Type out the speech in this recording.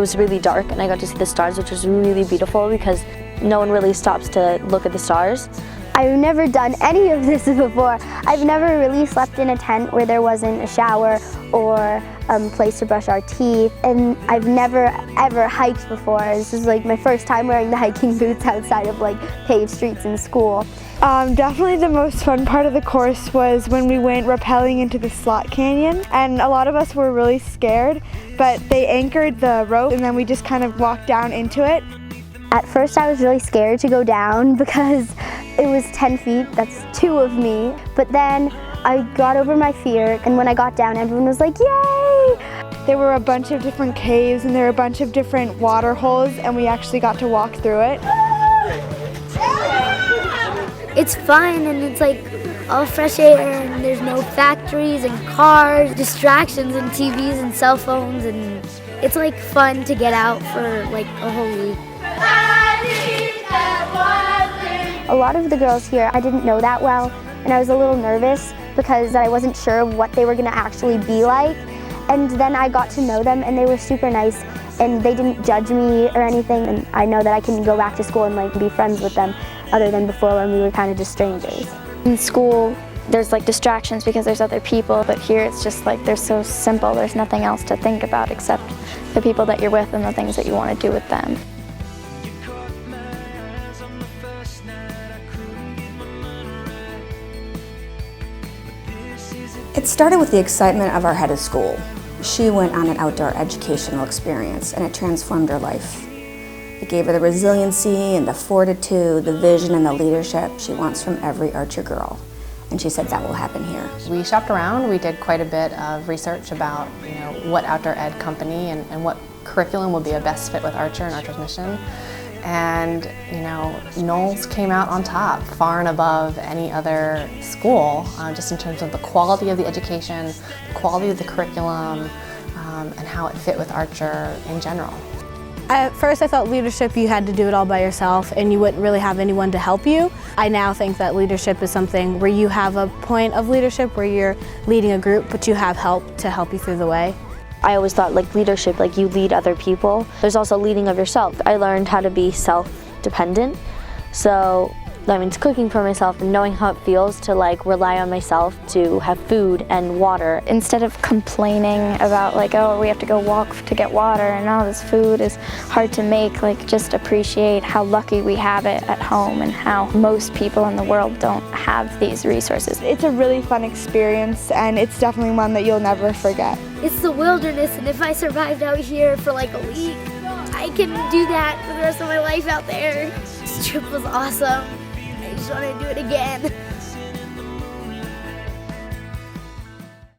it was really dark and I got to see the stars, which was really beautiful because no one really stops to look at the stars. I've never done any of this before. I've never really slept in a tent where there wasn't a shower or a place to brush our teeth, and I've never ever hiked before. This is like my first time wearing the hiking boots outside of like paved streets in school. Definitely the most fun part of the course was when we went rappelling into the slot canyon, and a lot of us were really scared, but they anchored the rope and then we just kind of walked down into it. At first I was really scared to go down because it was 10 feet, that's 2 of me, but then I got over my fear, and when I got down everyone was like, yay! There were a bunch of different caves and there were a bunch of different water holes, and we actually got to walk through it. It's fun and it's like all fresh air and there's no factories and cars, distractions and TVs and cell phones, and it's like fun to get out for like a whole week. A lot of the girls here I didn't know that well, and I was a little nervous because I wasn't sure what they were going to actually be like. And then I got to know them and they were super nice and they didn't judge me or anything, and I know that I can go back to school and like be friends with them other than before when we were kind of just strangers. In school there's like distractions because there's other people, but here it's just like they're so simple. There's nothing else to think about except the people that you're with and the things that you want to do with them. It started with the excitement of our head of school. She went on an outdoor educational experience and it transformed her life. It gave her the resiliency and the fortitude, the vision and the leadership she wants from every Archer girl. And she said that will happen here. We shopped around, we did quite a bit of research about what outdoor ed company and what curriculum would be a best fit with Archer and Archer's mission. And NOLS came out on top, far and above any other school, just in terms of the quality of the education, the quality of the curriculum, and how it fit with Archer in general. At first I thought leadership, you had to do it all by yourself and you wouldn't really have anyone to help you. I now think that leadership is something where you have a point of leadership where you're leading a group, but you have help to help you through the way. I always thought like leadership, like you lead other people. There's also leading of yourself. I learned how to be self-dependent. So that means cooking for myself and knowing how it feels to like rely on myself to have food and water. Instead of complaining about like, oh, we have to go walk to get water and oh, this food is hard to make, like just appreciate how lucky we have it at home and how most people in the world don't have these resources. It's a really fun experience and it's definitely one that you'll never forget. It's the wilderness, and if I survived out here for like a week, I can do that for the rest of my life out there. This trip was awesome. I just want to do it again.